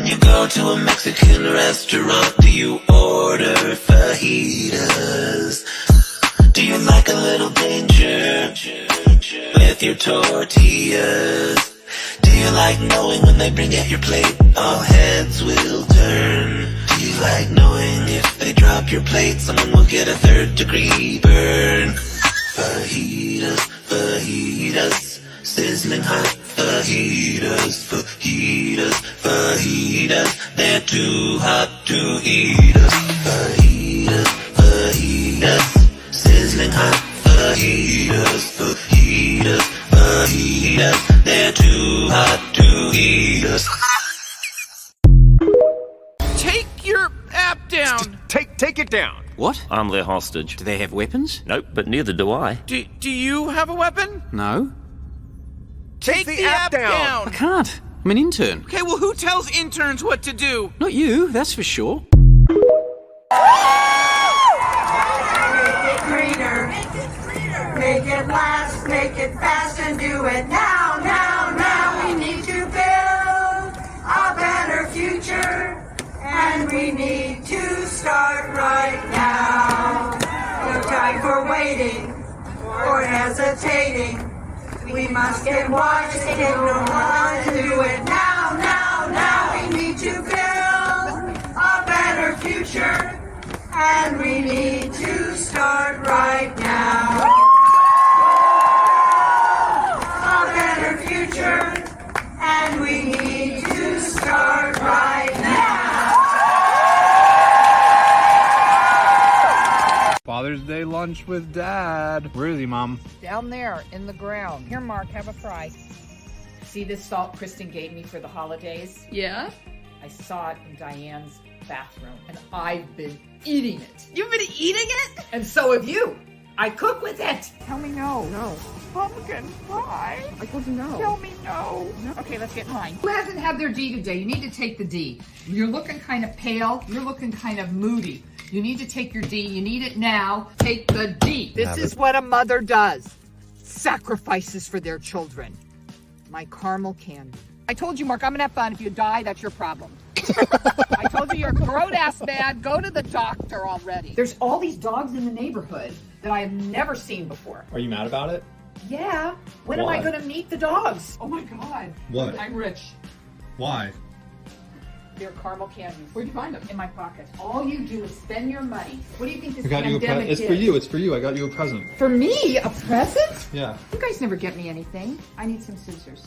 You go to a Mexican restaurant, do you order fajitas? Do you like a little danger with your tortillas? Do you like knowing when they bring out your plate, all heads will turn? Do you like knowing if they drop your plate, someone will get a third-degree burn? Fajitas, fajitas, sizzling hot fajitas, fajitas, fajitas, they're too hot to eat us. Fajitas, fajitas, sizzling hot fajitas, fajitas, fajitas, they're too hot to eat us. Take your app down! Take it down! What? I'm their hostage. Do they have weapons? Nope, but neither do I. Do you have a weapon? No. Take the app down! I can't. I'm an intern. Okay, well, who tells interns what to do? Not you, that's for sure. Make it greener. Make it last, make it fast, and do it now, now, now. We need to build a better future, and we need to start right now. No time for waiting or hesitating. We must get wise and no one to do it now, now, now. We need to build a better future, and we need to start right now. A better future, and we need to start right now. Father's Day lunch with Dad. Where is he, Mom? Down there in the ground. Here, Mark, have a fry. See this salt Kristen gave me for the holidays? Yeah? I saw it in Diane's bathroom, and I've been eating it. You've been eating it? And so have you. I cook with it. Tell me no. No. Pumpkin pie. I told you no. Tell me no. Okay, let's get in line. Who hasn't had their D today? You need to take the D. You're looking kind of pale. You're looking kind of moody. You need to take your D. You need it now. Take the D. This is what a mother does. Sacrifices for their children. My caramel candy. I told you, Mark, I'm gonna have fun. If you die, that's your problem. I told you you're grown-ass mad. Go to the doctor already. There's all these dogs in the neighborhood that I have never seen before. Are you mad about it? Yeah. When am I gonna meet the dogs? Oh my God. What? I'm rich. Why? They're caramel candies. Where'd you find them? In my pocket. All you do is spend your money. What do you think this I got you a pandemic present. It's is? for you. It's for you. I got you a present. For me? A present? Yeah. You guys never get me anything. I need some scissors.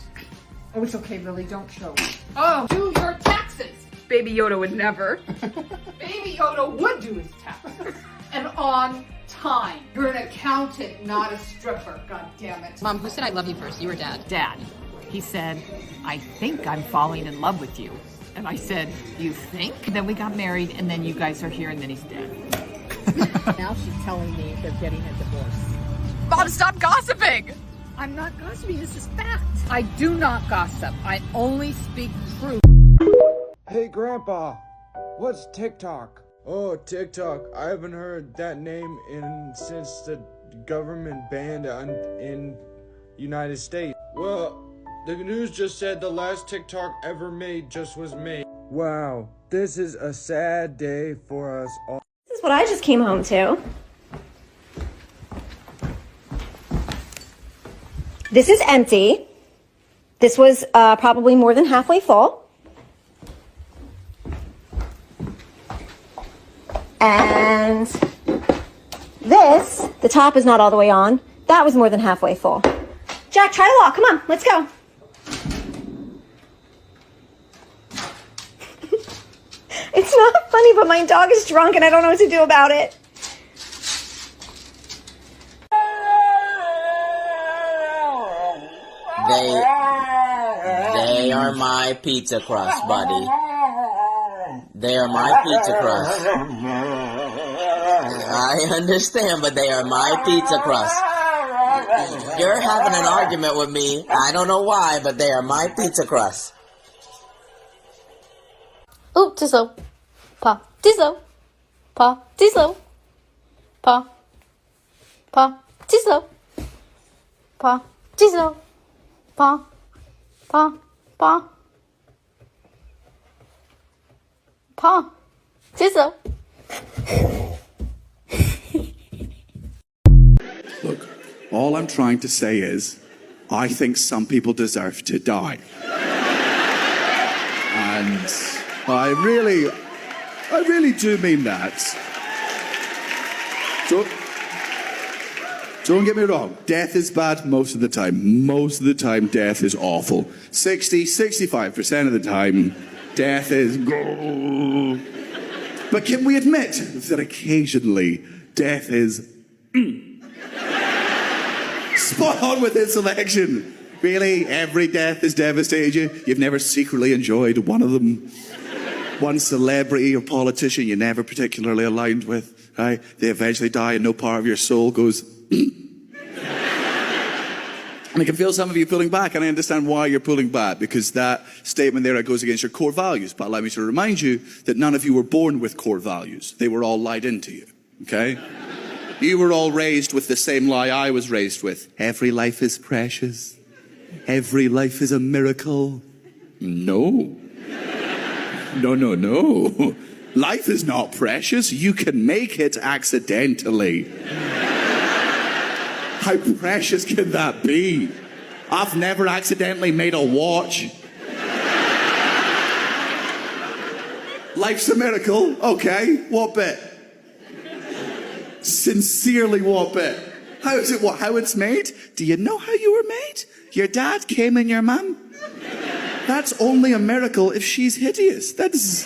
Oh, it's okay, Lily. Don't show. Oh, do your taxes. Baby Yoda would never. Baby Yoda would do his taxes. And on time. You're an accountant, not a stripper. God damn it. Mom, who said I love you first? You or Dad? Dad. He said, I think I'm falling in love with you. And I said, you think? And then we got married, and then you guys are here, and then he's dead. Now she's telling me they're getting a divorce. Mom, stop gossiping! I'm not gossiping, this is fact. I do not gossip. I only speak truth. Hey Grandpa, what's TikTok? Oh, TikTok. I haven't heard that name since the government banned it in United States. Well, the news just said the last TikTok ever made just was made. Wow, this is a sad day for us all. This is what I just came home to. This is empty. This was probably more than halfway full. And this, the top is not all the way on. That was more than halfway full. Jack, try to walk. Come on, let's go. It's not funny, but my dog is drunk and I don't know what to do about it. They are my pizza crust, buddy. They are my pizza crust. I understand, but they are my pizza crust. You're having an argument with me. I don't know why, but they are my pizza crust. Oh, too slow. Pa, too slow. Pa, too slow. Pa. Pa, too slow. Pa, too slow. Pa. Pa. Pa. Pa, 接走。 Look, all I'm trying to say is, I think some people deserve to die. And I really do mean that. Don't get me wrong, death is bad most of the time. Most of the time, death is awful. 65% of the time, death is... But can we admit that occasionally, death is... Spot on with his selection. Really, every death has devastated you. You've never secretly enjoyed one of them. One celebrity or politician you never particularly aligned with, right? They eventually die and no part of your soul goes... And I can feel some of you pulling back, and I understand why you're pulling back, because that statement there goes against your core values. But allow me to remind you that none of you were born with core values. They were all lied into you, okay? You were all raised with the same lie I was raised with. Every life is precious. Every life is a miracle. No. No. Life is not precious. You can make it accidentally. How precious can that be? I've never accidentally made a watch. Life's a miracle. Okay, what bit? Sincerely, what bit? How is it? What? How it's made? Do you know how you were made? Your dad came in your mum? That's only a miracle if she's hideous. That's...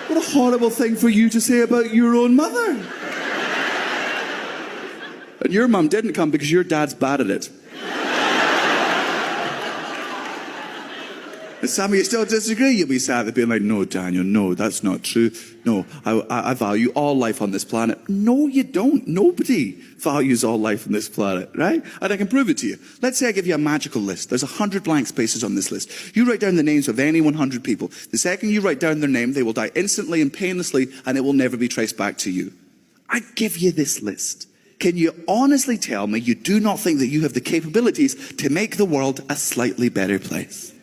What a horrible thing for you to say about your own mother. And your mum didn't come because your dad's bad at it. And some of you still disagree. You'll be sad at being like, no, Daniel, no, that's not true. No, I value all life on this planet. No, you don't. Nobody values all life on this planet, right? And I can prove it to you. Let's say I give you a magical list. There's 100 blank spaces on this list. You write down the names of any 100 people. The second you write down their name, they will die instantly and painlessly, and it will never be traced back to you. I give you this list. Can you honestly tell me you do not think that you have the capabilities to make the world a slightly better place?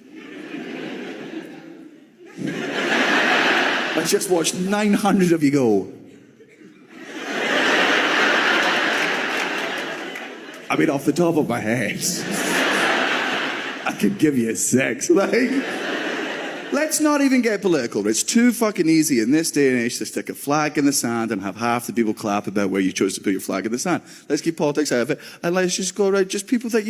I just watched 900 of you go. I mean, off the top of my head, I could give you 6. Let's not even get political. It's too fucking easy in this day and age to stick a flag in the sand and have half the people clap about where you chose to put your flag in the sand. Let's keep politics out of it, and let's just go right, just people that,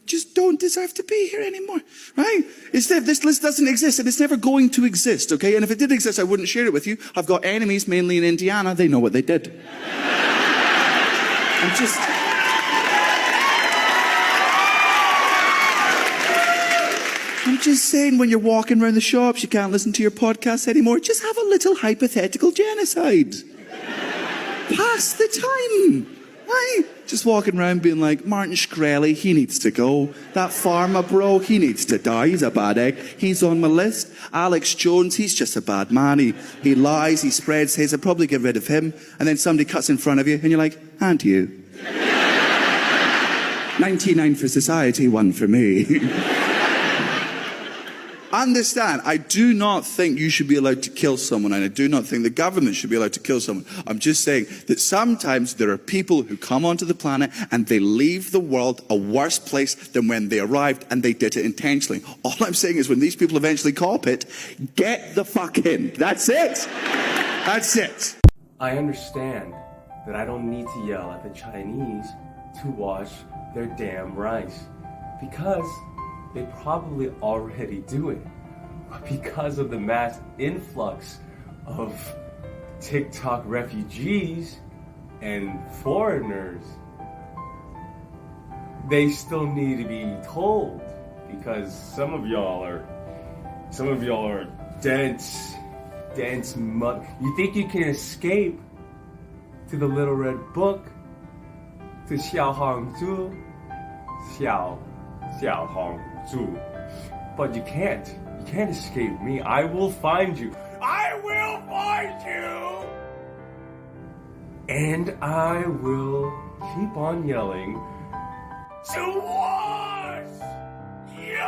just don't deserve to be here anymore, right? This list doesn't exist, and it's never going to exist, okay? And if it did exist, I wouldn't share it with you. I've got enemies, mainly in Indiana. They know what they did. I'm just saying, when you're walking around the shops, you can't listen to your podcasts anymore. Just have a little hypothetical genocide. Pass the time. Right? Just walking around being like, Martin Shkreli, he needs to go. That pharma bro, he needs to die. He's a bad egg. He's on my list. Alex Jones, he's just a bad man. He lies, he spreads his. I'd probably get rid of him. And then somebody cuts in front of you, and you're like, and you. 99 for society, 1 for me. Understand, I do not think you should be allowed to kill someone, and I do not think the government should be allowed to kill someone. I'm just saying that sometimes there are people who come onto the planet and they leave the world a worse place than when they arrived, and they did it intentionally. All I'm saying is when these people eventually cop it, get the fuck in. That's it. That's it. I understand that I don't need to yell at the Chinese to wash their damn rice, because they probably already do it. But because of the mass influx of TikTok refugees and foreigners, they still need to be told, because some of y'all are dense mud. You think you can escape to the Little Red Book, to Xiaohangzhu, Xiaohangzhu, but you can't. You can't escape me. I will find you. I will find you! And I will keep on yelling to wash your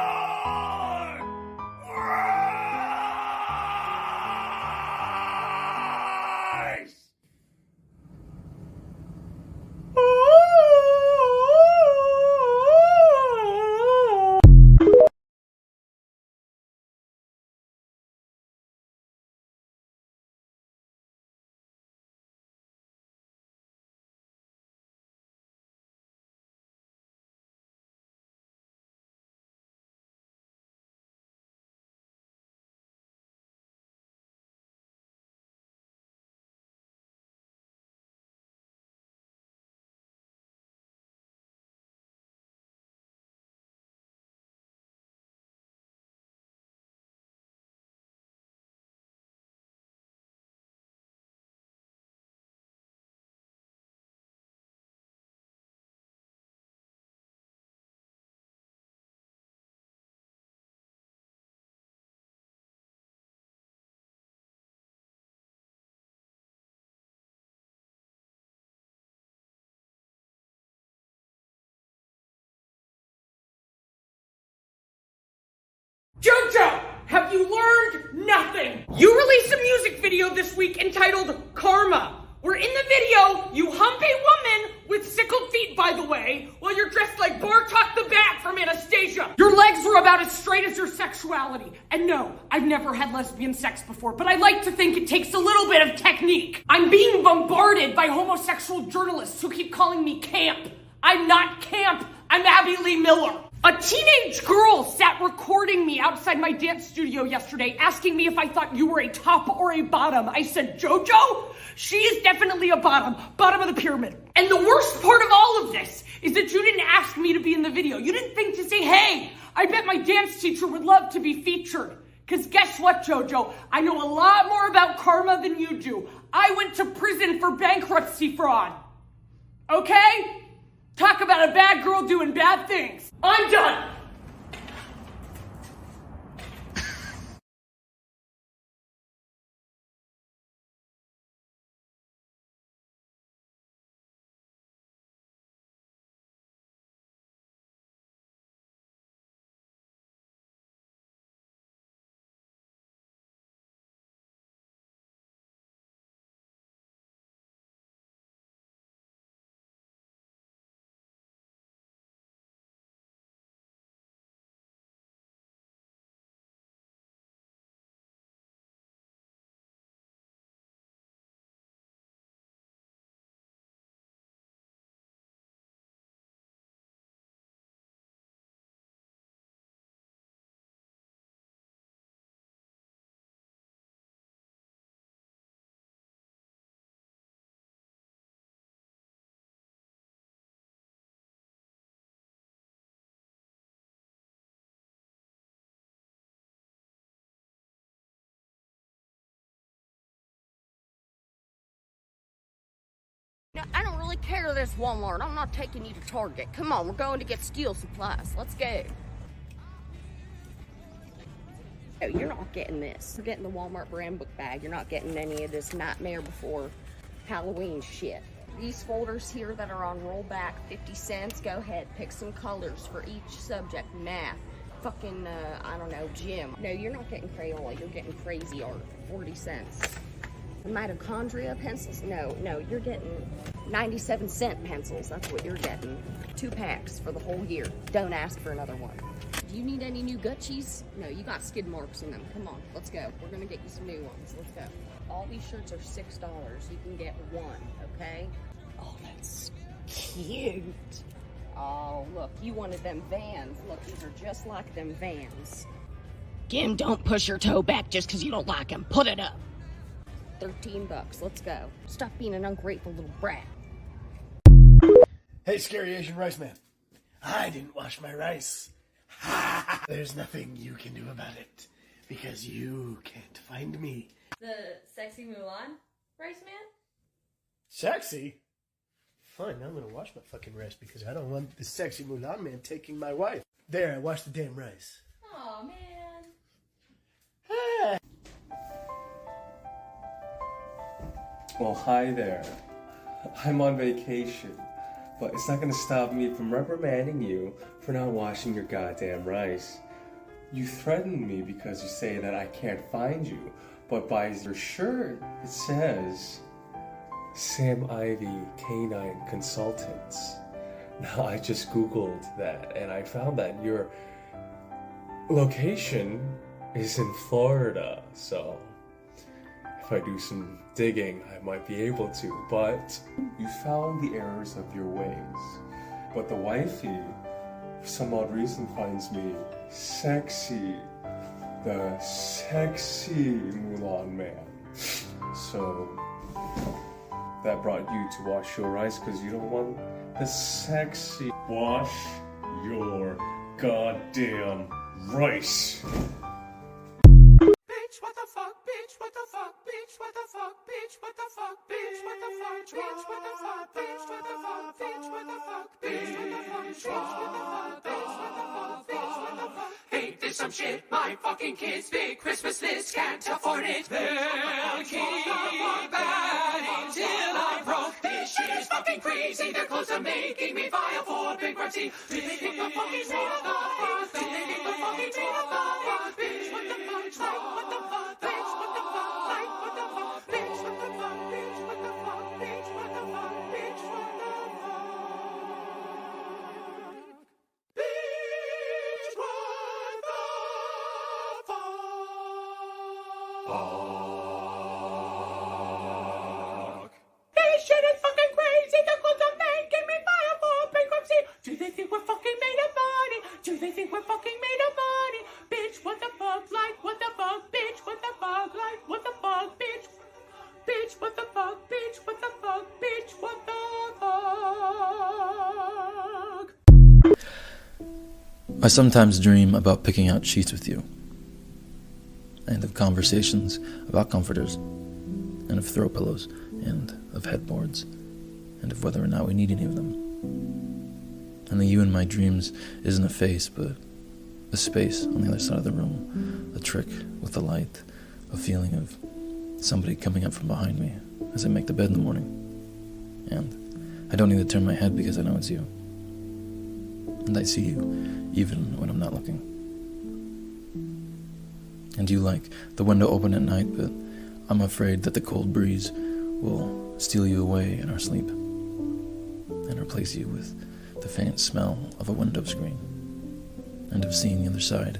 JoJo, have you learned nothing? You released a music video this week entitled Karma. Where in the video, you hump a woman with sickled feet, by the way, while you're dressed like Bartok the Bat from Anastasia. Your legs were about as straight as your sexuality. And no, I've never had lesbian sex before, but I like to think it takes a little bit of technique. I'm being bombarded by homosexual journalists who keep calling me camp. I'm not camp, I'm Abby Lee Miller. A teenage girl sat recording me outside my dance studio yesterday, asking me if I thought you were a top or a bottom. I said, JoJo, she is definitely a bottom of the pyramid. And the worst part of all of this is that you didn't ask me to be in the video. You didn't think to say, hey, I bet my dance teacher would love to be featured. Because guess what, JoJo? I know a lot more about karma than you do. I went to prison for bankruptcy fraud. Okay? Talk about a bad girl doing bad things. I'm done. Now, I don't really care this Walmart. I'm not taking you to Target. Come on, we're going to get steel supplies. Let's go. No, you're not getting this. You're getting the Walmart brand book bag. You're not getting any of this Nightmare Before Halloween shit. These folders here that are on rollback, 50 cents. Go ahead, pick some colors for each subject. Math, fucking, I don't know, gym. No, you're not getting Crayola. You're getting crazy art, 40 cents. The mitochondria pencils? No, you're getting 97-cent pencils. That's what you're getting. 2 packs for the whole year. Don't ask for another one. Do you need any new gut cheese? No, you got skid marks in them. Come on, let's go. We're gonna get you some new ones. Let's go. All these shirts are $6. You can get one, okay? Oh, that's cute. Oh, look, you wanted them Vans. Look, these are just like them Vans. Kim, don't push your toe back just because you don't like them. Put it up. $13. Let's go. Stop being an ungrateful little brat. Hey, scary Asian rice man. I didn't wash my rice. There's nothing you can do about it because you can't find me. The sexy Mulan rice man? Sexy? Fine, I'm gonna wash my fucking rice because I don't want the sexy Mulan man taking my wife. There, I washed the damn rice. Aw, man. Well, hi there. I'm on vacation, but it's not gonna stop me from reprimanding you for not washing your goddamn rice. You threatened me because you say that I can't find you, but by your shirt it says Sam Ivy Canine Consultants. Now I just googled that and I found that your location is in Florida, so if I do some digging, I might be able to, but you found the errors of your ways. But the wifey, for some odd reason, finds me sexy. The sexy Mulan man. So, that brought you to wash your rice because you don't want the sexy. Wash your goddamn rice. Bitch, what the fuck, bitch, what the fuck, bitch, what the fuck, bitch, what the fuck, bitch, what the fuck, bitch, what the fuck, bitch, what the fuck, bitch, what the fuck, bitch, what the fuck, bitch, what the fuck, bitch, what the fuck, bitch, what the fuck. Ain't this some shit? My fucking kids' big Christmas list can't afford it. They'll keep adding till I'm broke. This shit is fucking crazy. They're close to making me file for bankruptcy. Do they think the fucking bitch? This shit is fucking crazy. The clothes I'm making me file for bankruptcy. Do they think we're fucking made of money? Do they think we're fucking made of money? Bitch, what the fuck? Like, what the fuck? Bitch, what the fuck? Like, what the fuck? Bitch, bitch, what the fuck? Bitch, what the fuck? Bitch, what the fuck? I sometimes dream about picking out sheets with you, and of conversations about comforters, and of throw pillows, and of headboards, and of whether or not we need any of them. And the you in my dreams isn't a face, but a space on the other side of the room, a trick with the light, a feeling of somebody coming up from behind me as I make the bed in the morning. And I don't need to turn my head because I know it's you. And I see you, even when I'm not looking. And you like the window open at night, but I'm afraid that the cold breeze will steal you away in our sleep and replace you with the faint smell of a window screen and of seeing the other side,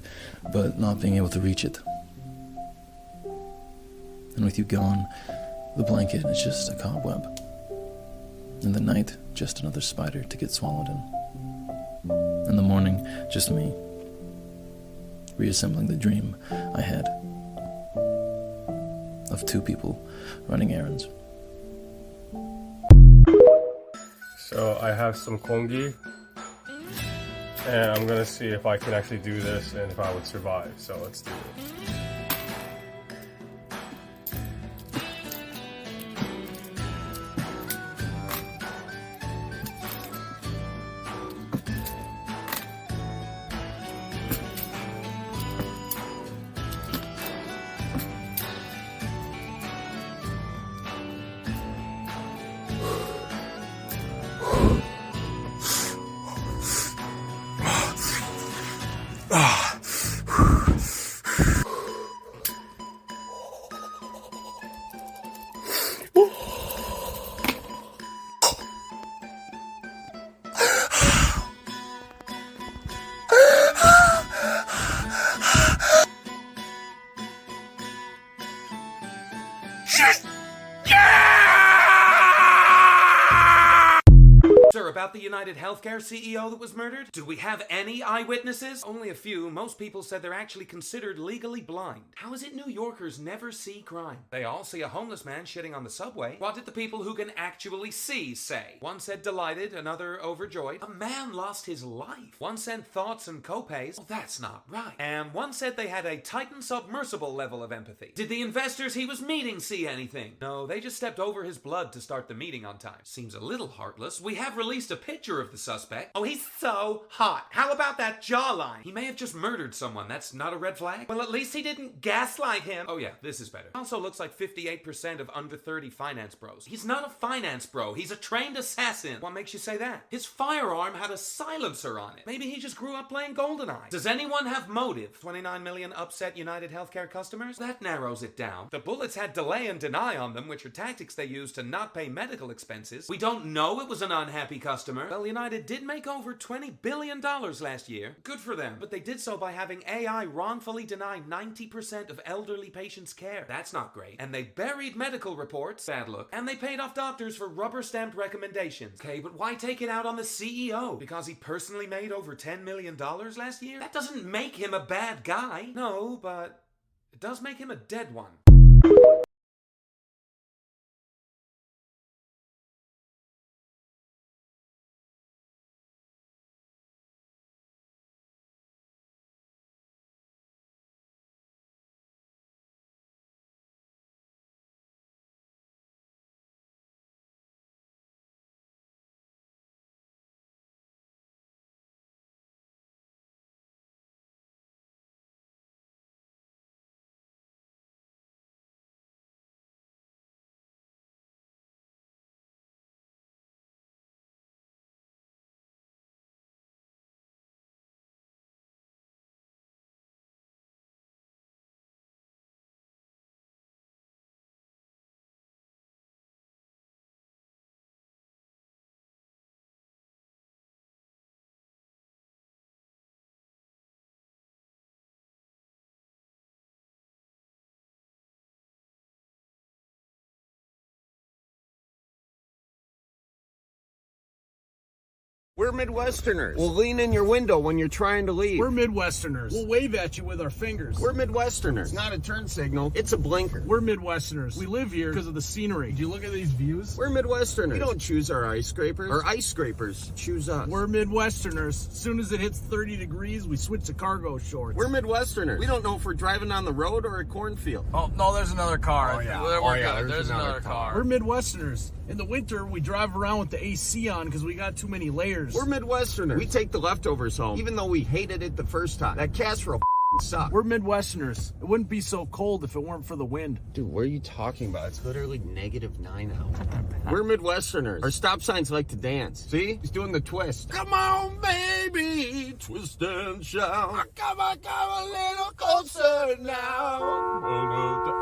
but not being able to reach it. And with you gone, the blanket is just a cobweb, and the night just another spider to get swallowed in. In the morning, just me, reassembling the dream I had of two people running errands. So I have some kongi, and I'm gonna see if I can actually do this and if I would survive. So let's do it. Sir, about the United Healthcare CEO that was murdered? Do we have any eyewitnesses? Only a few. Most people said they're actually considered legally blind. How is it New Yorkers never see crime? They all see a homeless man shitting on the subway. What did the people who can actually see say? One said delighted, another overjoyed. A man lost his life. One sent thoughts and copays. Oh, that's not right. And one said they had a Titan submersible level of empathy. Did the investors he was meeting see anything? No, they just stepped over his blood to start the meeting on time. Seems a little heartless. We have released a picture of the suspect. Oh, he's so hot. How about that jawline? He may have just murdered someone. That's not a red flag? Well, at least he didn't gaslight him. Oh yeah, this is better. Also looks like 58% of under 30 finance bros. He's not a finance bro. He's a trained assassin. What makes you say that? His firearm had a silencer on it. Maybe he just grew up playing GoldenEye. Does anyone have motive? 29 million upset United Healthcare customers? That narrows it down. The bullets had delay and deny on them, which are tactics they use to not pay medical expenses. We don't know it was an unhappy customer. Well, United did make over $20 billion last year. Good for them. But they did so by having AI wrongfully deny 90% of elderly patients care. That's not great. And they buried medical reports. Bad look. And they paid off doctors for rubber-stamped recommendations. Okay, but why take it out on the CEO? Because he personally made over $10 million last year? That doesn't make him a bad guy. No, but it does make him a dead one. We're Midwesterners. We'll lean in your window when you're trying to leave. We're Midwesterners. We'll wave at you with our fingers. We're Midwesterners. It's not a turn signal, it's a blinker. We're Midwesterners. We live here because of the scenery. Do you look at these views? We're Midwesterners. We don't choose our ice scrapers. Our ice scrapers choose us. We're Midwesterners. As soon as it hits 30 degrees, we switch to cargo shorts. We're Midwesterners. We don't know if we're driving on the road or a cornfield. Oh, no, there's another car. Oh, yeah. There's another car. We're Midwesterners. In the winter, we drive around with the AC on because we got too many layers. We're Midwesterners. We take the leftovers home, even though we hated it the first time. That casserole sucked. We're Midwesterners. It wouldn't be so cold if it weren't for the wind. Dude, what are you talking about? It's literally -9 out. We're Midwesterners. Our stop signs like to dance. See? He's doing the twist. Come on, baby, twist and shout. Come a little closer now.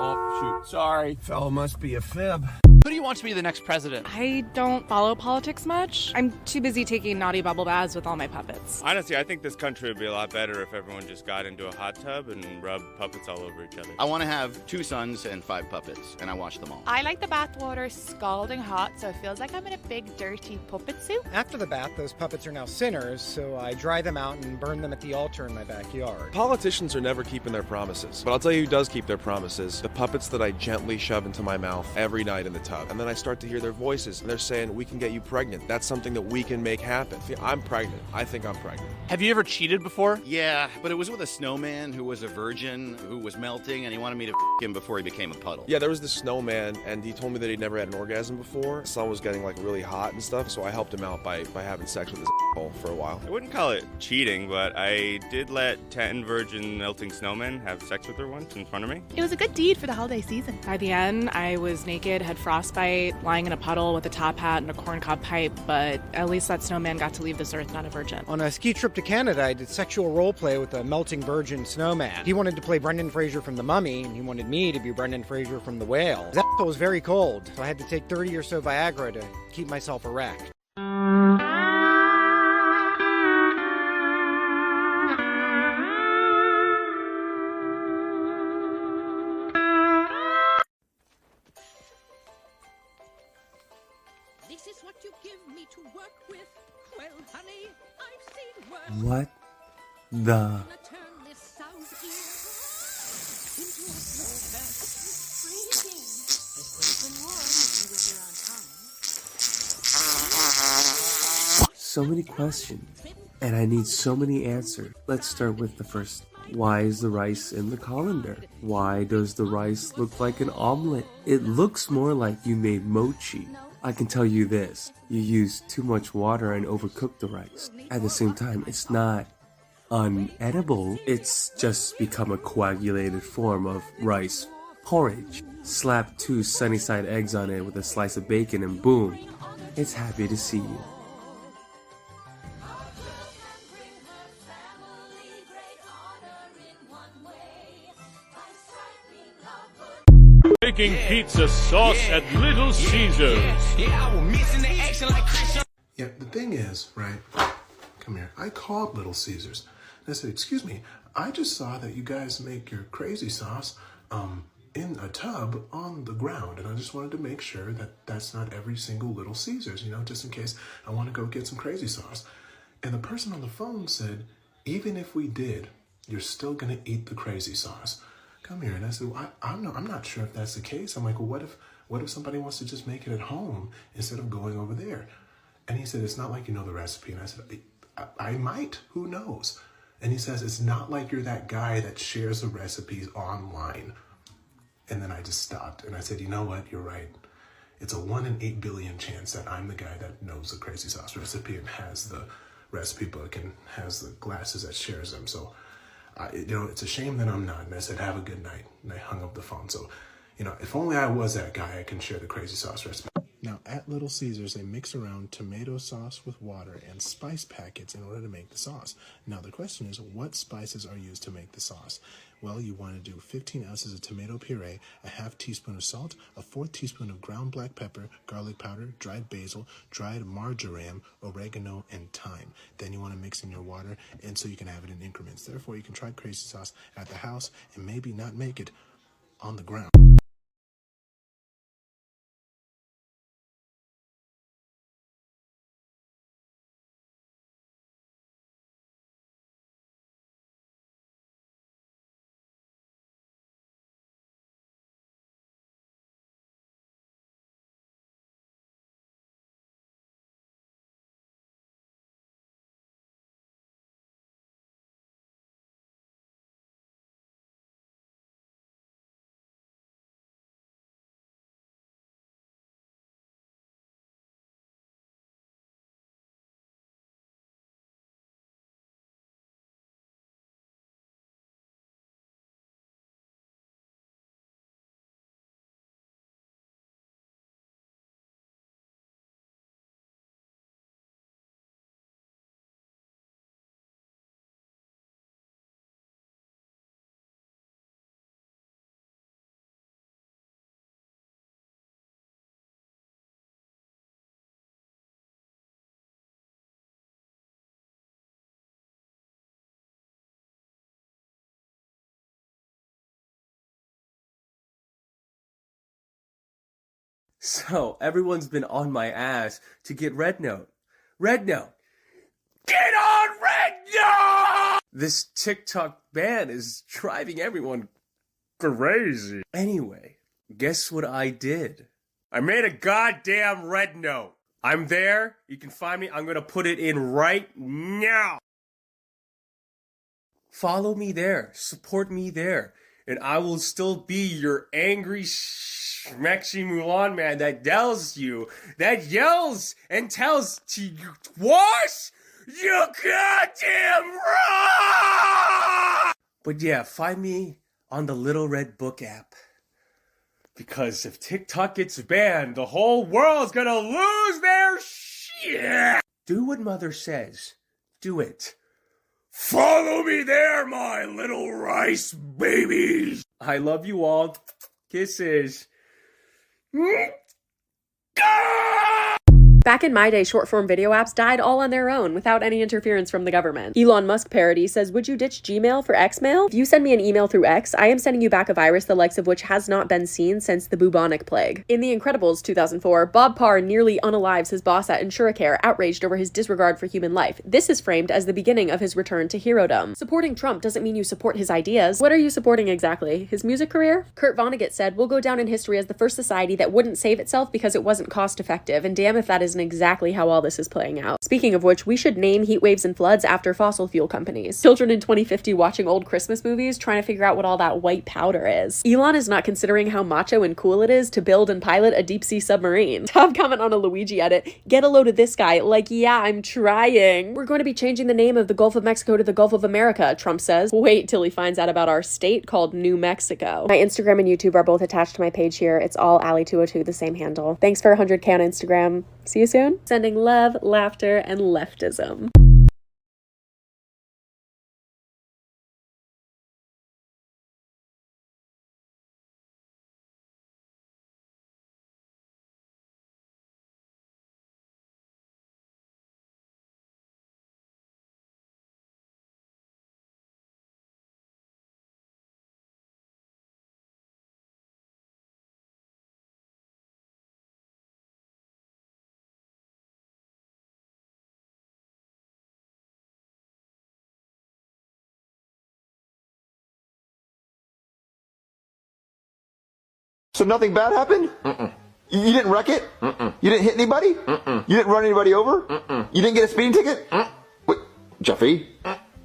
Oh, shoot. Sorry. Fellow must be a fib. Who do you want to be the next president? I don't follow politics much. I'm too busy taking naughty bubble baths with all my puppets. Honestly, I think this country would be a lot better if everyone just got into a hot tub and rubbed puppets all over each other. I want to have 2 sons and 5 puppets, and I watch them all. I like the bath water scalding hot, so it feels like I'm in a big, dirty puppet suit. After the bath, those puppets are now sinners, so I dry them out and burn them at the altar in my backyard. Politicians are never keeping their promises, but I'll tell you who does keep their promises. The puppets that I gently shove into my mouth every night in the tub. And then I start to hear their voices, and they're saying, we can get you pregnant. That's something that we can make happen. I'm pregnant. I think I'm pregnant. Have you ever cheated before? Yeah, but it was with a snowman who was a virgin, who was melting, and he wanted me to him before he became a puddle. Yeah, there was this snowman, and he told me that he'd never had an orgasm before. The sun was getting like really hot and stuff, so I helped him out by having sex with his hole for a while. I wouldn't call it cheating, but I did let 10 virgin melting snowmen have sex with her once in front of me. It was a good deed for the holiday season. By the end, I was naked, had frostbite, lying in a puddle with a top hat and a corncob pipe, but at least that snowman got to leave this earth not a virgin. On a ski trip to Canada, I did sexual role play with a melting virgin snowman. He wanted to play Brendan Fraser from The Mummy, and he wanted me to be Brendan Fraser from The Whale. His asshole was very cold, so I had to take 30 or so Viagra to keep myself erect. This is what you give me to work with. Well, honey, I've seen worse. What the? Gonna turn this sow's ear into a snowfest. Freezing. It would have been warm if you were here on time. So many questions, and I need so many answers. Let's start with the first. Why is the rice in the colander? Why does the rice look like an omelet? It looks more like you made mochi. I can tell you this, you used too much water and overcooked the rice. At the same time, it's not unedible, it's just become a coagulated form of rice porridge. Slap 2 sunny side eggs on it with a slice of bacon and boom, it's happy to see you. Making pizza sauce at Little Caesars. Yeah, the thing is, right, come here, I called Little Caesars. And I said, excuse me, I just saw that you guys make your crazy sauce in a tub on the ground. And I just wanted to make sure that that's not every single Little Caesars, you know, just in case I want to go get some crazy sauce. And the person on the phone said, even if we did, you're still going to eat the crazy sauce. Come here. And I said, well, I'm not sure if that's the case. I'm like, well, what if somebody wants to just make it at home instead of going over there? And he said, it's not like you know the recipe. And I said, I might, who knows? And he says, it's not like you're that guy that shares the recipes online. And then I just stopped and I said, you know what? You're right. It's a 1 in 8 billion chance that I'm the guy that knows the crazy sauce recipe and has the recipe book and has the glasses that shares them. So, you know, it's a shame that I'm not. And I said, have a good night. And I hung up the phone. So, you know, if only I was that guy, I can share the crazy sauce recipe. Now, at Little Caesars, they mix around tomato sauce with water and spice packets in order to make the sauce. Now, the question is, what spices are used to make the sauce? Well, you want to do 15 ounces of tomato puree, a half teaspoon of salt, a 4th teaspoon of ground black pepper, garlic powder, dried basil, dried marjoram, oregano, and thyme. Then you want to mix in your water, and so you can have it in increments. Therefore, you can try crazy sauce at the house and maybe not make it on the ground. So everyone's been on my ass to get Red Note. Red Note! Get on Red Note! This TikTok ban is driving everyone crazy. Anyway, guess what I did? I made a goddamn Red Note. I'm there. You can find me. I'm gonna put it in right now. Follow me there. Support me there. And I will still be your angry Schmexy Mulan man that yells and tells to you, wash your goddamn wrong! But yeah, find me on the Little Red Book app. Because if TikTok gets banned, the whole world's gonna lose their shit! Do what Mother says. Do it. Follow me there, my little rice babies! I love you all. Kisses. Back in my day, short-form video apps died all on their own without any interference from the government. Elon Musk parody says, would you ditch Gmail for Xmail? If you send me an email through X, I am sending you back a virus the likes of which has not been seen since the bubonic plague. In The Incredibles 2004, Bob Parr nearly unalives his boss at InsureCare, outraged over his disregard for human life. This is framed as the beginning of his return to herodom. Supporting Trump doesn't mean you support his ideas. What are you supporting exactly? His music career? Kurt Vonnegut said, we'll go down in history as the first society that wouldn't save itself because it wasn't cost effective, and damn if that isn't exactly how all this is playing out. Speaking of which, we should name heat waves and floods after fossil fuel companies. Children in 2050 watching old Christmas movies trying to figure out what all that white powder is. Elon is not considering how macho and cool it is to build and pilot a deep-sea submarine. Top comment on a Luigi edit, get a load of this guy, like, yeah, I'm trying. We're going to be changing the name of the Gulf of Mexico to the Gulf of America, Trump says. Wait till he finds out about our state called New Mexico. My Instagram and YouTube are both attached to my page here. It's all Ali202, the same handle. Thanks for 100K on Instagram. See you soon. Sending love, laughter, and leftism. So nothing bad happened? You didn't wreck it? You didn't hit anybody? You didn't run anybody over? You didn't get a speeding ticket? Wait, Jeffy,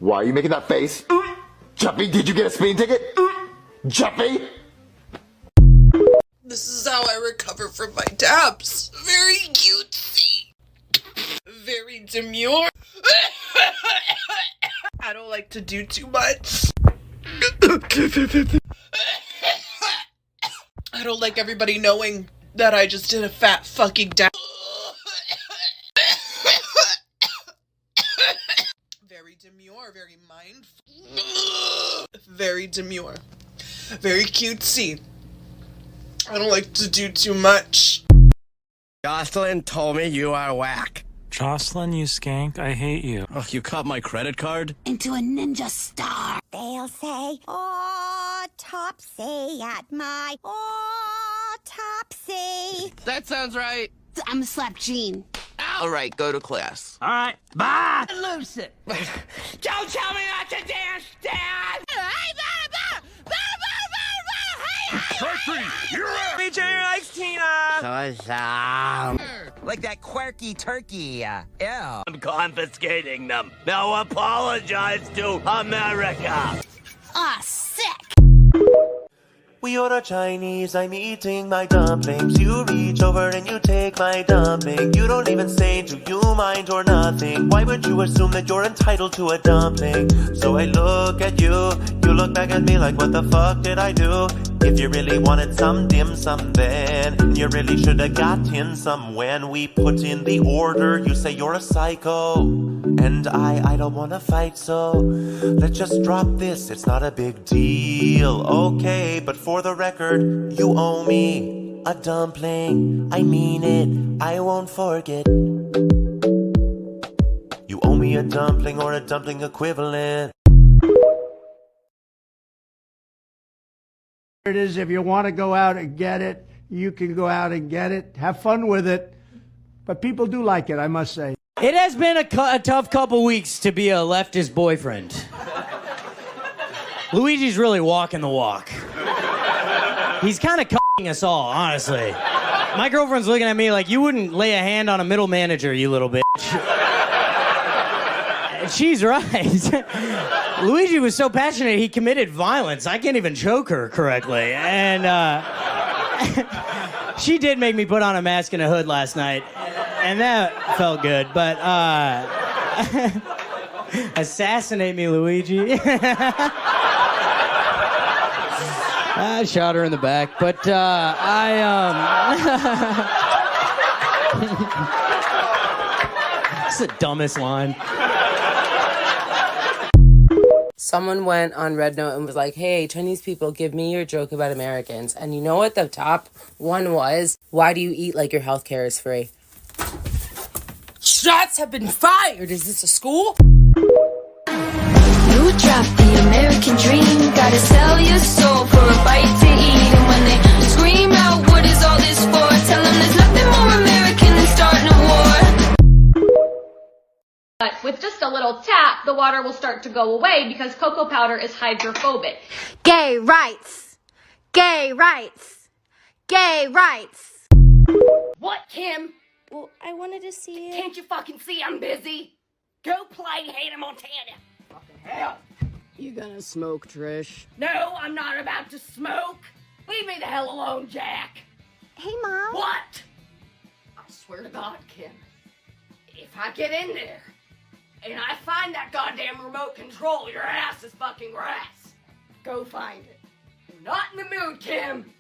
why are you making that face? Jeffy, did you get a speeding ticket? Jeffy? This is how I recover from my dabs. Very cutesy. Very demure. I don't like to do too much. I don't like everybody knowing that I just did a fat fucking dab. Very demure, very mindful. Very demure. Very cutesy. I don't like to do too much. Jocelyn told me you are whack. Jocelyn, you skank, I hate you. Oh, you caught my credit card? Into a ninja star. They'll say, autopsy at my autopsy. That sounds right. I'm a slap Gene. All right, go to class. All right, bye. Loose it. Don't tell me not to dance, Dad! Turkey, you're up. BJ likes Tina. Like that quirky turkey. Ew. I'm confiscating them. Now apologize to America. Ah, sick. We order Chinese, I'm eating my dumplings. You reach over and you take my dumpling. You don't even say, do you mind or nothing? Why would you assume that you're entitled to a dumpling? So I look at you, you look back at me like, what the fuck did I do? If you really wanted some dim sum then you really should have gotten some. When we put in the order, you say you're a psycho. And I don't wanna fight, so let's just drop this, it's not a big deal. Okay, but for the record, you owe me a dumpling. I mean it, I won't forget. You owe me a dumpling or a dumpling equivalent. It is, if you want to go out and get it, You can go out and get it, have fun with it. But people do like it, I must say. It has been a tough couple weeks to be a leftist boyfriend. Luigi's really walking the walk. He's kind of c***ing us all, honestly. My girlfriend's looking at me like, you wouldn't lay a hand on a middle manager, you little bitch. And she's right. Luigi was so passionate, he committed violence. I can't even choke her correctly. And she did make me put on a mask and a hood last night. And that felt good, but assassinate me, Luigi. I shot her in the back, but it's the dumbest line. Someone went on Red Note and was like, hey, Chinese people, give me your joke about Americans. And you know what the top one was? Why do you eat like your healthcare is free? Shots have been fired! Is this a school? You dropped the American dream. Gotta sell your soul for a bite to eat. And when they scream out, what is all this for? Tell them there's nothing more American than starting a war. But with just a little tap, the water will start to go away because cocoa powder is hydrophobic. Gay rights! Gay rights! Gay rights! What, Kim? Well, I wanted to see it. Can't you fucking see I'm busy? Go play Hannah Montana. Fucking hell. You gonna smoke, Trish? No, I'm not about to smoke. Leave me the hell alone, Jack. Hey, Mom. What? I swear to God, Kim, if I get in there and I find that goddamn remote control, your ass is fucking grass. Go find it. You're not in the mood, Kim.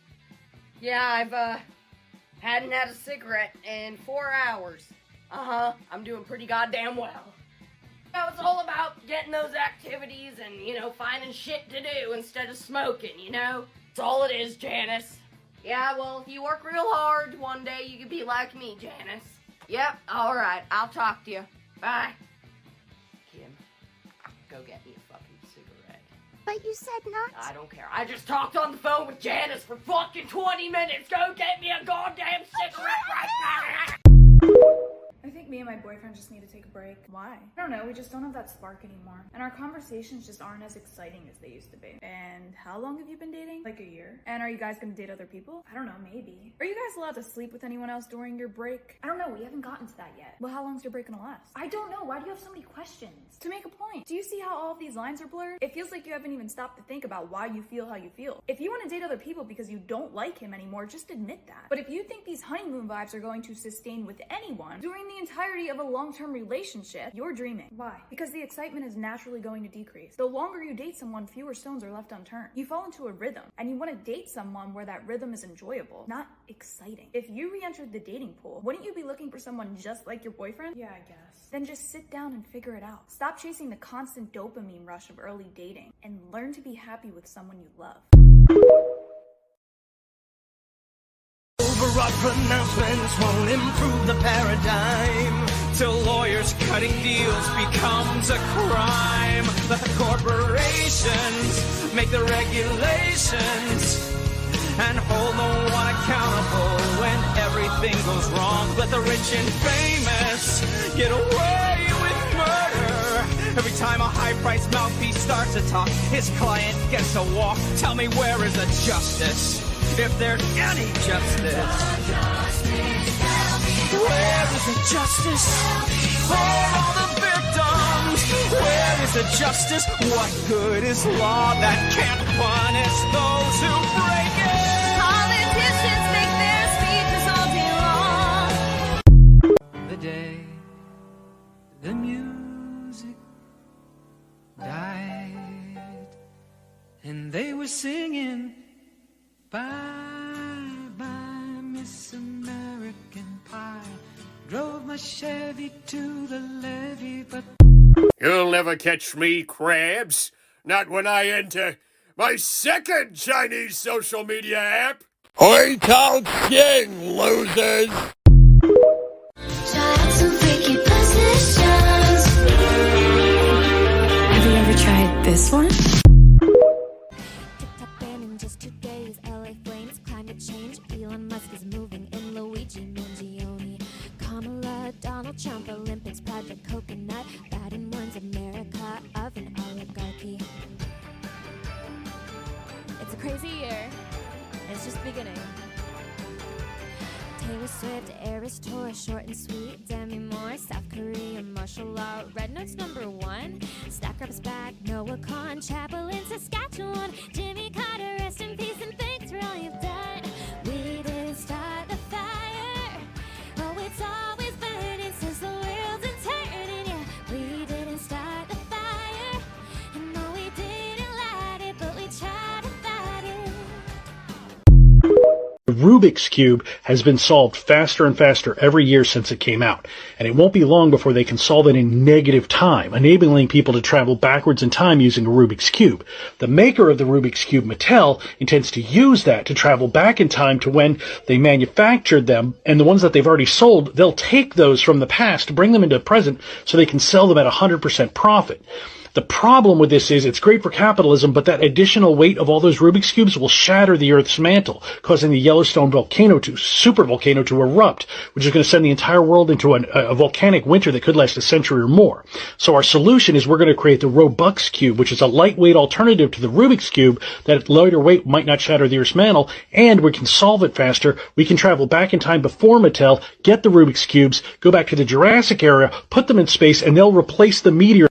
Yeah, I've, hadn't had a cigarette in 4 hours. I'm doing pretty goddamn well. You know, it's all about getting those activities and, finding shit to do instead of smoking, That's all it is, Janice. Yeah, well, if you work real hard, one day you could be like me, Janice. Yep, alright, I'll talk to you. Bye. Kim, go get me a fucking cigarette. But you said not. I don't care. I just talked on the phone with Janice for fucking 20 minutes. Go get me a goddamn cigarette right now. I think me and my boyfriend just need to take a break. Why? I don't know, we just don't have that spark anymore. And our conversations just aren't as exciting as they used to be. And how long have you been dating? Like a year. And are you guys gonna date other people? I don't know, maybe. Are you guys allowed to sleep with anyone else during your break? I don't know, we haven't gotten to that yet. Well, how long's your break gonna last? I don't know, why do you have so many questions? To make a point. Do you see how all of these lines are blurred? It feels like you haven't even stopped to think about why you feel how you feel. If you want to date other people because you don't like him anymore, just admit that. But if you think these honeymoon vibes are going to sustain with anyone during the entirety of a long-term relationship, you're dreaming. Why? Because the excitement is naturally going to decrease. The longer you date someone, fewer stones are left unturned. You fall into a rhythm, and you want to date someone where that rhythm is enjoyable, not exciting. If you re-entered the dating pool, wouldn't you be looking for someone just like your boyfriend? Yeah, I guess. Then just sit down and figure it out. Stop chasing the constant dopamine rush of early dating, and learn to be happy with someone you love. Overwrought pronouncements won't improve the paradigm. Till lawyers cutting deals becomes a crime. Let the corporations make the regulations and hold no one accountable when everything goes wrong. Let the rich and famous get away with murder. Every time a high-priced mouthpiece starts to talk, his client gets a walk. Tell me, where is the justice? If there's any justice, where is the justice for all the victims? Where is the justice? What good is law that can't punish those who break it? Politicians make their speeches all day long. The day the music died and they were singing bye, bye, Miss American Pie. Drove my Chevy to the levee, but You'll never catch me, crabs. Not when I enter my second Chinese social media app. Hoi Tao Ching, losers! Have you ever tried this one? TikTok ban in just 2 days. LA flames, climate change, Elon Elon Musk is moving in Luigi Mangione. Kamala, Donald Trump, Olympics, Project Coconut. Biden warns America of an oligarchy. It's a crazy year. It's just beginning. Taylor Swift, Eras Tour, short and sweet. Demi Moore, South Korea, martial law. Red Note's #1. Stack Up's back. Noah Khan, Chapel in Saskatchewan. Jimmy Carter, rest in peace and thanks for all you've done. We didn't start the fire. Oh, it's always burning since the world's been turning. Yeah, we didn't start the fire. And no, we didn't light it, but we tried to fight it. The Rubik's Cube has been solved faster and faster every year since it came out, and it won't be long before they can solve it in negative time, enabling people to travel backwards in time using a Rubik's Cube. The maker of the Rubik's Cube, Mattel, intends to use that to travel back in time to when they manufactured them, and the ones that they've already sold, they'll take those from the past, bring them into the present, so they can sell them at 100% profit. The problem with this is it's great for capitalism, but that additional weight of all those Rubik's Cubes will shatter the Earth's mantle, causing the Yellowstone supervolcano to erupt, which is going to send the entire world into a volcanic winter that could last a century or more. So our solution is we're going to create the Robux Cube, which is a lightweight alternative to the Rubik's Cube that lighter weight might not shatter the Earth's mantle, and we can solve it faster. We can travel back in time before Mattel, get the Rubik's Cubes, go back to the Jurassic era, put them in space, and they'll replace the meteor.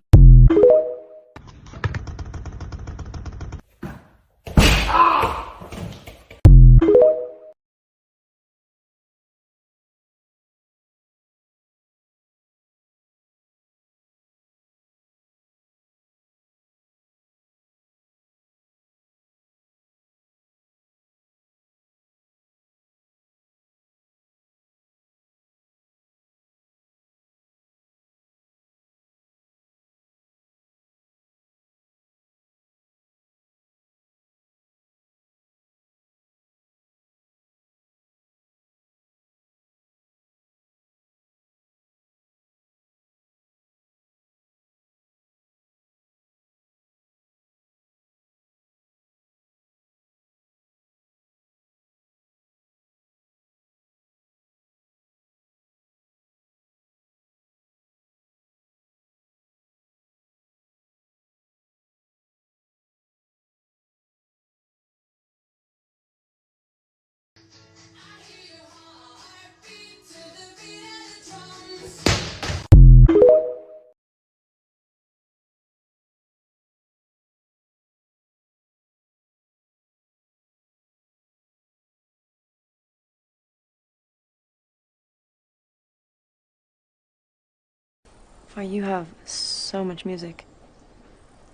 Wow, you have so much music.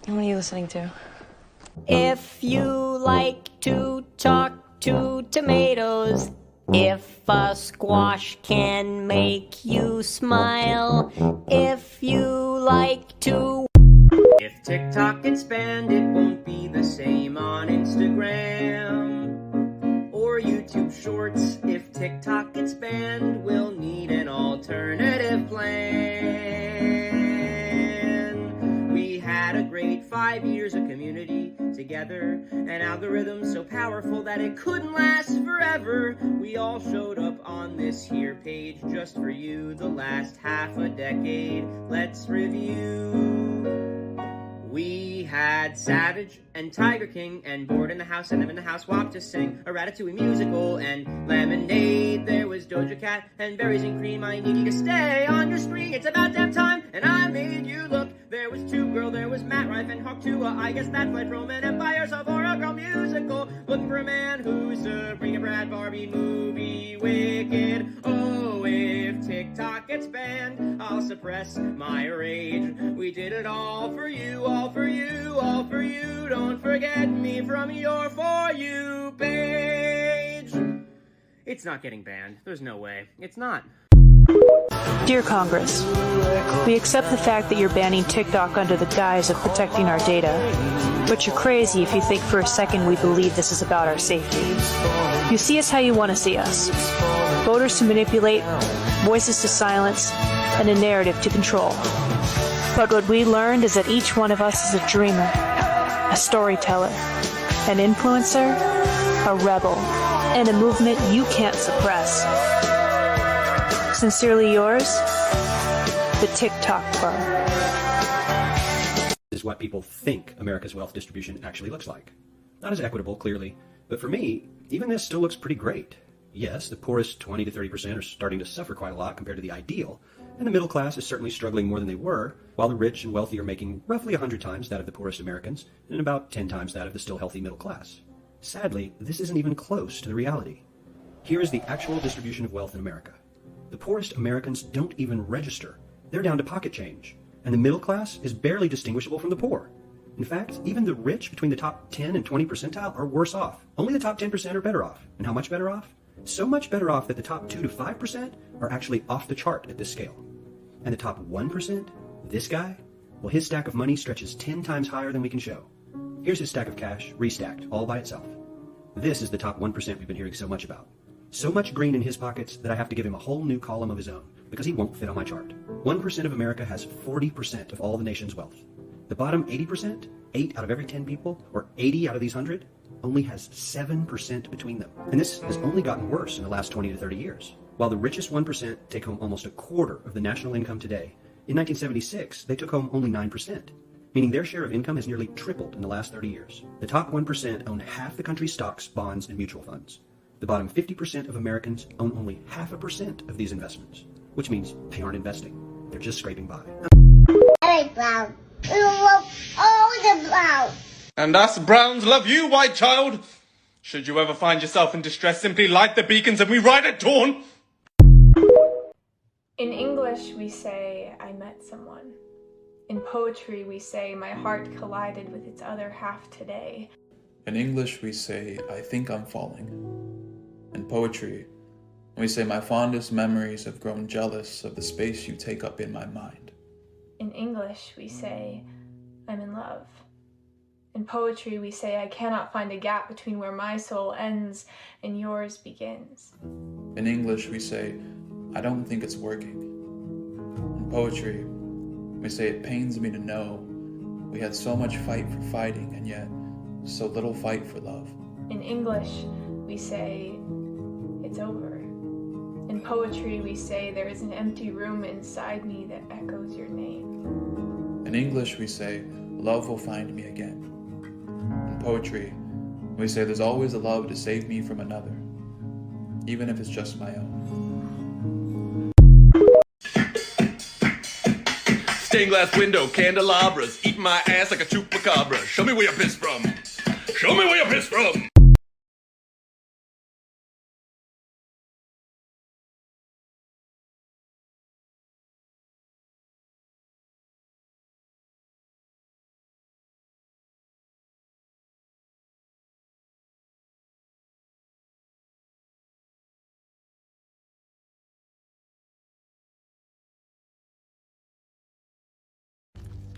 What are you listening to? If you like to talk to tomatoes, if a squash can make you smile, if you like to... If TikTok gets banned, it won't be the same on Instagram or YouTube Shorts. If TikTok gets banned, we'll need an alternative plan. We had a great 5 years of community together, an algorithm so powerful that it couldn't last forever. We all showed up on this here page just for you the last half a decade. Let's review. We had Savage and Tiger King and Bored in the House and I'm in the House WAP to sing a Ratatouille musical and Lemonade. There was Doja Cat and Berries and Cream. I need you to stay on your screen. It's about damn time and I made you look. There was Two Girl, there was Matt Rife and Hawk Tuah. I guess that's like Roman Empire, so for a girl musical. Looking for a man who's to bring a Brad Barbie movie wicked. Oh, if TikTok gets banned, I'll suppress my rage. We did it all for you, all for you, all for you. Don't forget me from your For You page. It's not getting banned. There's no way. It's not. Dear Congress, we accept the fact that you're banning TikTok under the guise of protecting our data, but you're crazy if you think for a second we believe this is about our safety. You see us how you want to see us. Voters to manipulate, voices to silence, and a narrative to control. But what we learned is that each one of us is a dreamer, a storyteller, an influencer, a rebel, and a movement you can't suppress. Sincerely yours, the TikTok Bar. Is what people think America's wealth distribution actually looks like. Not as equitable, clearly, but for me, even this still looks pretty great. Yes, the poorest 20 to 30% are starting to suffer quite a lot compared to the ideal, and the middle class is certainly struggling more than they were, while the rich and wealthy are making roughly 100 times that of the poorest Americans, and about 10 times that of the still healthy middle class. Sadly, this isn't even close to the reality. Here is the actual distribution of wealth in America. The poorest Americans don't even register. They're down to pocket change. And the middle class is barely distinguishable from the poor. In fact, even the rich between the top 10 and 20 percentile are worse off. Only the top 10% are better off. And how much better off? So much better off that the top 2 to 5% are actually off the chart at this scale. And the top 1%, this guy, well, his stack of money stretches 10 times higher than we can show. Here's his stack of cash, restacked, all by itself. This is the top 1% we've been hearing so much about. So much green in his pockets that I have to give him a whole new column of his own, because he won't fit on my chart. 1% of America has 40% of all the nation's wealth. The bottom 80%, 8 out of every 10 people, or 80 out of these 100, only has 7% between them. And this has only gotten worse in the last 20 to 30 years. While the richest 1% take home almost a quarter of the national income today, in 1976, they took home only 9%, meaning their share of income has nearly tripled in the last 30 years. The top 1% own half the country's stocks, bonds, and mutual funds. The bottom 50% of Americans own only 0.5% of these investments, which means they aren't investing. They're just scraping by. I like brown. I love all the brown. And us Browns love you, white child. Should you ever find yourself in distress, simply light the beacons and we ride at dawn. In English, we say, I met someone. In poetry, we say, my heart collided with its other half today. In English, we say, I think I'm falling. In poetry, we say, my fondest memories have grown jealous of the space you take up in my mind. In English, we say, I'm in love. In poetry, we say, I cannot find a gap between where my soul ends and yours begins. In English, we say, I don't think it's working. In poetry, we say, it pains me to know we had so much fight for fighting and yet so little fight for love. In English, we say, it's over. In poetry, we say, there is an empty room inside me that echoes your name. In English, we say, love will find me again. In poetry, we say, there's always a love to save me from another, even if it's just my own. Stained glass window, candelabras, eating my ass like a chupacabra. Show me where you pissed from. Show me where you pissed from.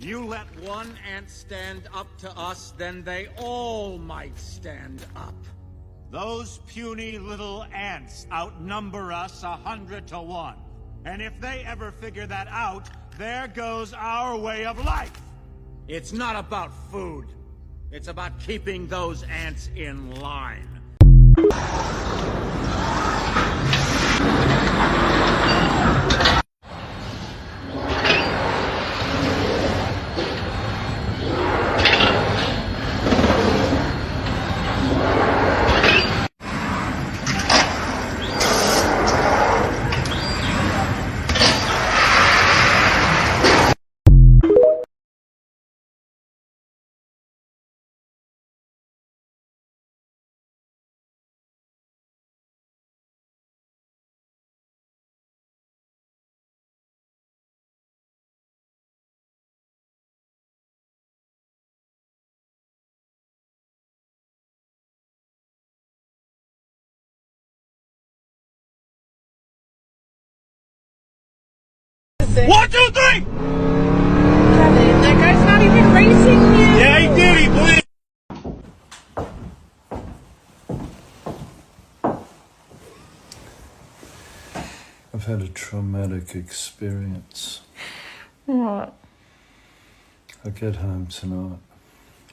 You let one ant stand up to us, then they all might stand up. Those puny little ants outnumber us 100 to 1. And if they ever figure that out, there goes our way of life. It's not about food. It's about keeping those ants in line. One, two, three! Kevin, that guy's not even racing you! Yeah, he did, he blew. I've had a traumatic experience. What? I get home tonight.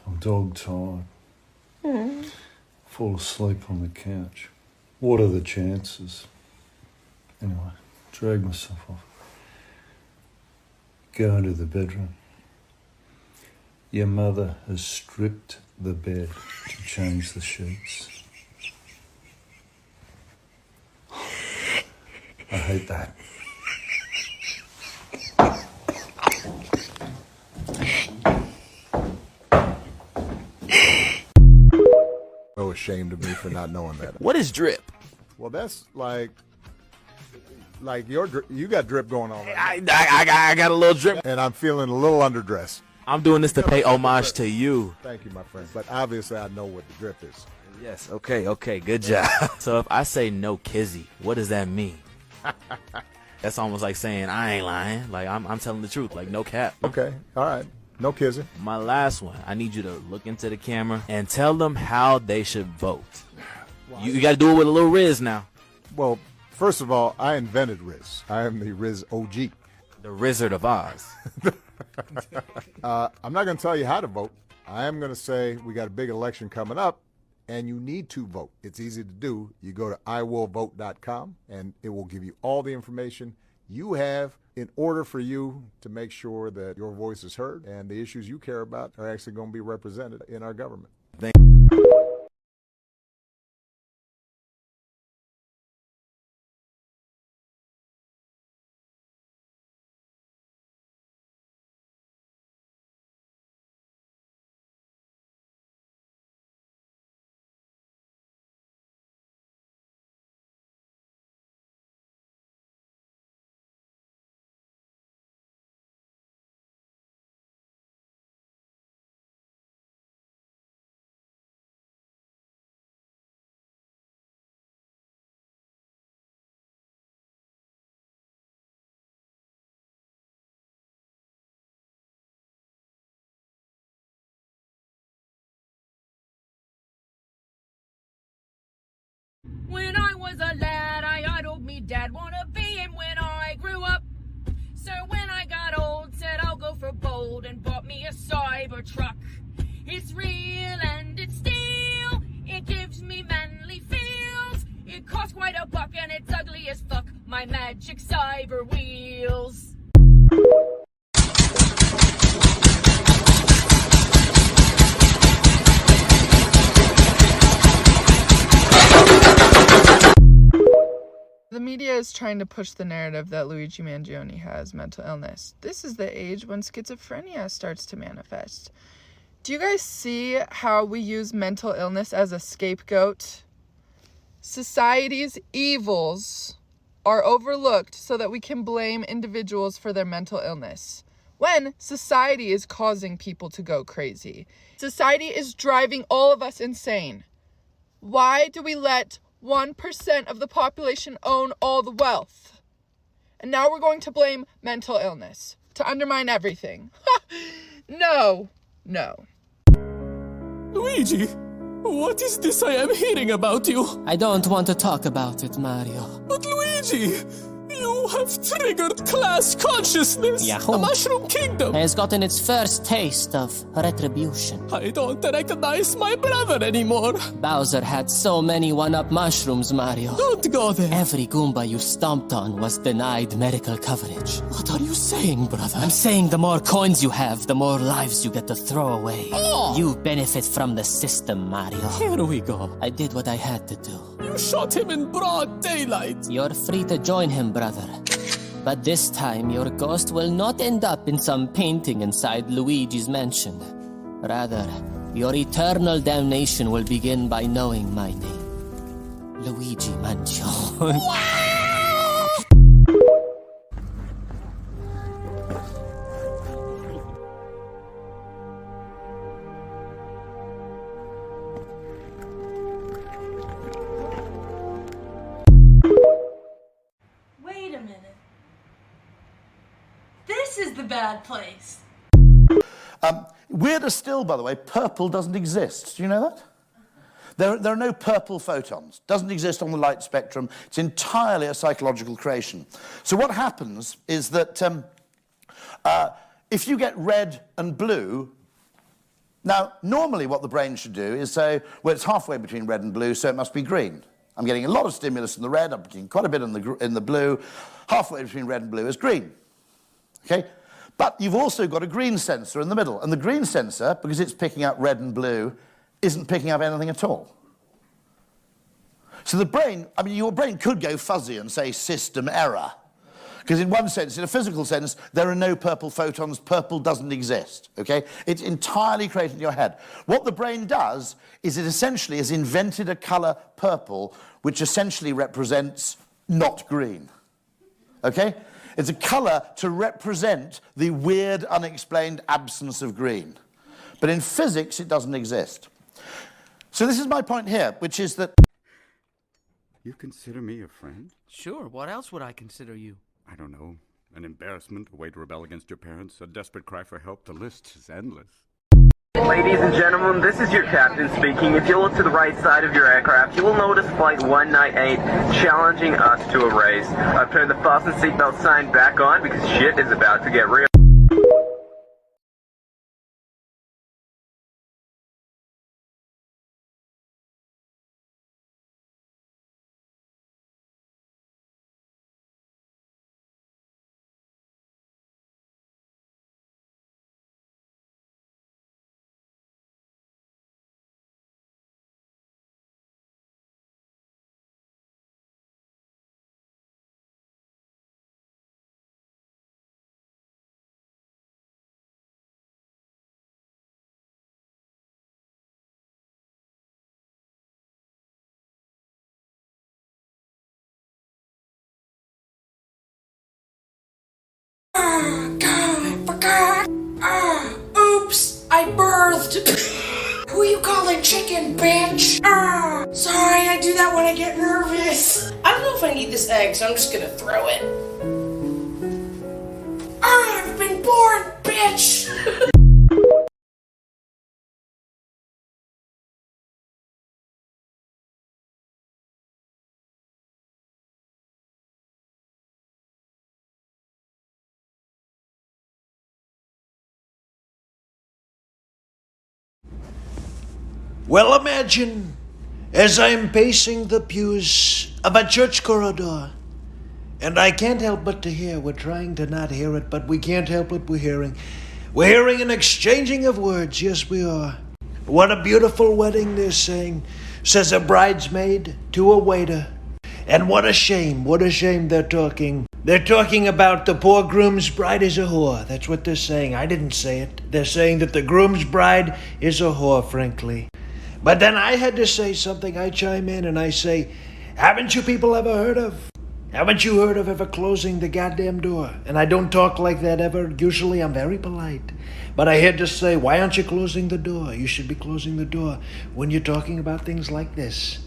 I'm dog tired. Fall asleep on the couch. What are the chances? Anyway, drag myself off. Go into the bedroom. Your mother has stripped the bed to change the sheets. I hate that. So ashamed of me for not knowing that. What is drip? Well, that's like you got drip going on. Right I got a little drip, and I'm feeling a little underdressed. I'm doing this to pay homage to you. Thank you, my friend. But obviously, I know what the drip is. Yes. Okay. Good job. So if I say no kizzy, what does that mean? That's almost like saying I ain't lying. Like I'm telling the truth. Like no cap. Okay. All right. No kissing. My last one. I need you to look into the camera and tell them how they should vote. You got to do it with a little Riz now. Well, first of all, I invented Riz. I am the Riz OG. The Wizard of Oz. I'm not going to tell you how to vote. I am going to say we got a big election coming up, and you need to vote. It's easy to do. You go to iwillvote.com, and it will give you all the information you have in order for you to make sure that your voice is heard and the issues you care about are actually going to be represented in our government. When I was a lad, I idled me dad, wanna be him when I grew up. So when I got old, said I'll go for bold and bought me a cyber truck. It's real and it's steel, it gives me manly feels. It costs quite a buck and it's ugly as fuck, my magic cyber wheels. The media is trying to push the narrative that Luigi Mangione has mental illness. This is the age when schizophrenia starts to manifest. Do you guys see how we use mental illness as a scapegoat? Society's evils are overlooked so that we can blame individuals for their mental illness, when society is causing people to go crazy. Society is driving all of us insane. Why do we let 1% of the population own all the wealth? And now we're going to blame mental illness to undermine everything. No. Luigi, what is this I am hearing about you? I don't want to talk about it, Mario. But Luigi, you have triggered class consciousness. Yahoo! The Mushroom Kingdom Has gotten its first taste of retribution. I don't recognize my brother anymore. Bowser had so many one-up mushrooms, Mario. Don't go there. Every Goomba you stomped on was denied medical coverage. What are you saying, brother? I'm saying the more coins you have, the more lives you get to throw away. Oh! You benefit from the system, Mario. Here we go. I did what I had to do. You shot him in broad daylight. You're free to join him, brother. But this time, your ghost will not end up in some painting inside Luigi's mansion. Rather, your eternal damnation will begin by knowing my name. Luigi Mangione. Wait a minute. This is the bad place. Weirder still, by the way, purple doesn't exist. Do you know that? There are no purple photons. Doesn't exist on the light spectrum. It's entirely a psychological creation. So what happens is that if you get red and blue, now, normally what the brain should do is say, well, it's halfway between red and blue, so it must be green. I'm getting a lot of stimulus in the red, I'm getting quite a bit in the blue. Halfway between red and blue is green. Okay? But you've also got a green sensor in the middle, and the green sensor, because it's picking up red and blue, isn't picking up anything at all. So the brain, I mean, your brain could go fuzzy and say system error. Because in one sense, in a physical sense, there are no purple photons. Purple doesn't exist, okay? It's entirely created in your head. What the brain does is it essentially has invented a color purple, which essentially represents not green, okay? It's a color to represent the weird, unexplained absence of green. But in physics, it doesn't exist. So this is my point here, which is that... You consider me a friend? Sure, what else would I consider you? I don't know. An embarrassment, a way to rebel against your parents, a desperate cry for help. The list is endless. Ladies and gentlemen, this is your captain speaking. If you look to the right side of your aircraft, you will notice Flight 198 challenging us to a race. I've turned the fasten seatbelt sign back on because shit is about to get real. Oops, I birthed. Who you calling chicken, bitch? Sorry, I do that when I get nervous. I don't know if I need this egg, so I'm just gonna throw it. I've been born, bitch! Well, imagine, as I'm pacing the pews of a church corridor, and I can't help but to hear, we're trying to not hear it, but we can't help what we're hearing. We're hearing an exchanging of words, yes we are. What a beautiful wedding they're saying, says a bridesmaid to a waiter. And what a shame they're talking. They're talking about the poor groom's bride is a whore. That's what they're saying. I didn't say it. They're saying that the groom's bride is a whore, frankly. But then I had to say something. I chime in and I say, haven't you people ever heard of? Haven't you heard of ever closing the goddamn door? And I don't talk like that ever. Usually I'm very polite. But I had to say, why aren't you closing the door? You should be closing the door when you're talking about things like this.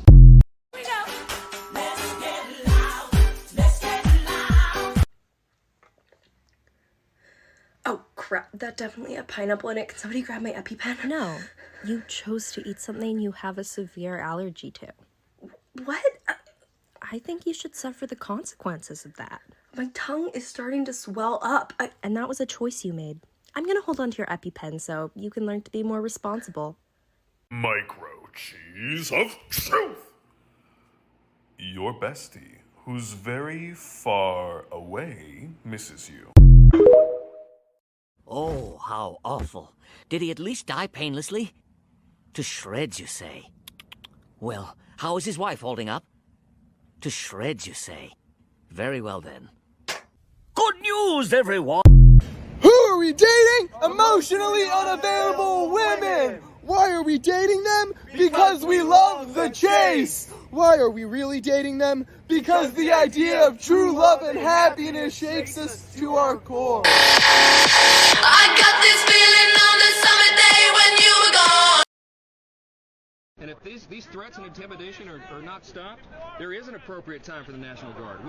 Oh, crap. That definitely had pineapple in it. Can somebody grab my EpiPen? No. You chose to eat something you have a severe allergy to. What? I think you should suffer the consequences of that. My tongue is starting to swell up. And that was a choice you made. I'm gonna hold on to your EpiPen so you can learn to be more responsible. Micro cheese of truth! Your bestie, who's very far away, misses you. Oh, how awful. Did he at least die painlessly? To shreds, you say? Well, how is his wife holding up? To shreds, you say? Very well then. Good news, everyone! Who are we dating? Emotionally unavailable women! Why are we dating them? Because we love the chase! Why are we really dating them? Because the idea of true love and happiness shakes us to our core. I got this feeling on the summer day when you were gone. And if these threats and intimidation are not stopped, there is an appropriate time for the National Guard.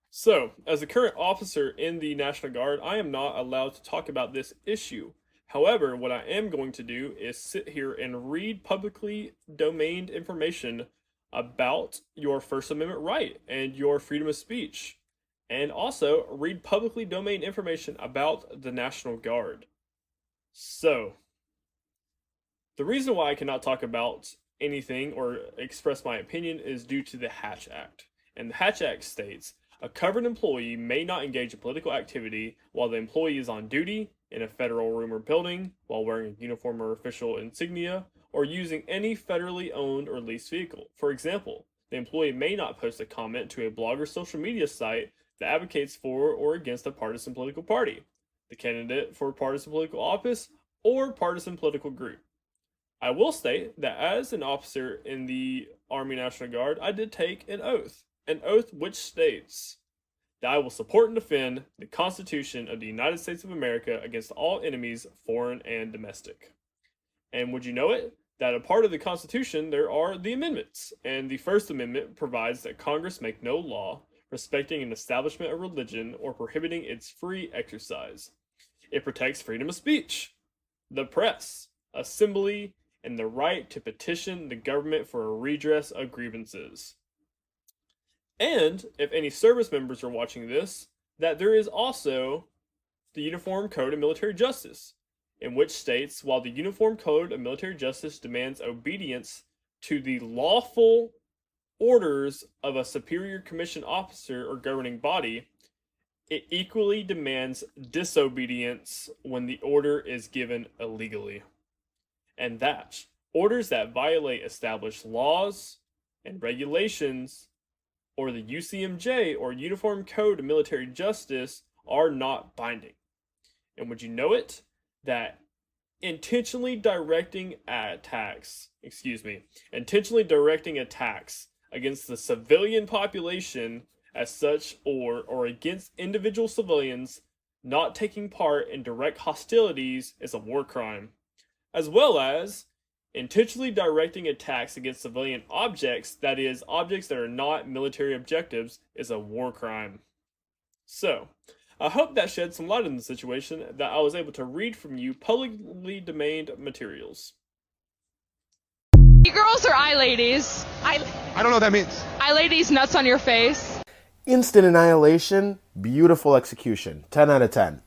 So, as a current officer in the National Guard, I am not allowed to talk about this issue. However, what I am going to do is sit here and read publicly domained information about your First Amendment right and your freedom of speech. And also read publicly domained information about the National Guard. So, the reason why I cannot talk about anything or express my opinion is due to the Hatch Act. And the Hatch Act states, a covered employee may not engage in political activity while the employee is on duty, in a federal room or building, while wearing a uniform or official insignia, or using any federally owned or leased vehicle. For example, the employee may not post a comment to a blog or social media site that advocates for or against a partisan political party, the candidate for a partisan political office, or partisan political group. I will state that as an officer in the Army National Guard, I did take an oath which states that I will support and defend the Constitution of the United States of America against all enemies, foreign and domestic. And would you know it, that a part of the Constitution there are the amendments, and the First Amendment provides that Congress make no law respecting an establishment of religion or prohibiting its free exercise. It protects freedom of speech, the press, assembly, and the right to petition the government for a redress of grievances. And if any service members are watching this, that there is also the Uniform Code of Military Justice, in which states, while the Uniform Code of Military Justice demands obedience to the lawful orders of a superior commissioned officer or governing body, it equally demands disobedience when the order is given illegally. And that orders that violate established laws and regulations or the UCMJ or Uniform Code of Military Justice are not binding. And would you know it, that intentionally directing attacks against the civilian population as such, or against individual civilians not taking part in direct hostilities is a war crime, as well as intentionally directing attacks against civilian objects, that is, objects that are not military objectives, is a war crime. So, I hope that shed some light on the situation, that I was able to read from you publicly domained materials. You girls or eye ladies? I don't know what that means. Eye ladies, nuts on your face. Instant annihilation, beautiful execution. 10 out of 10.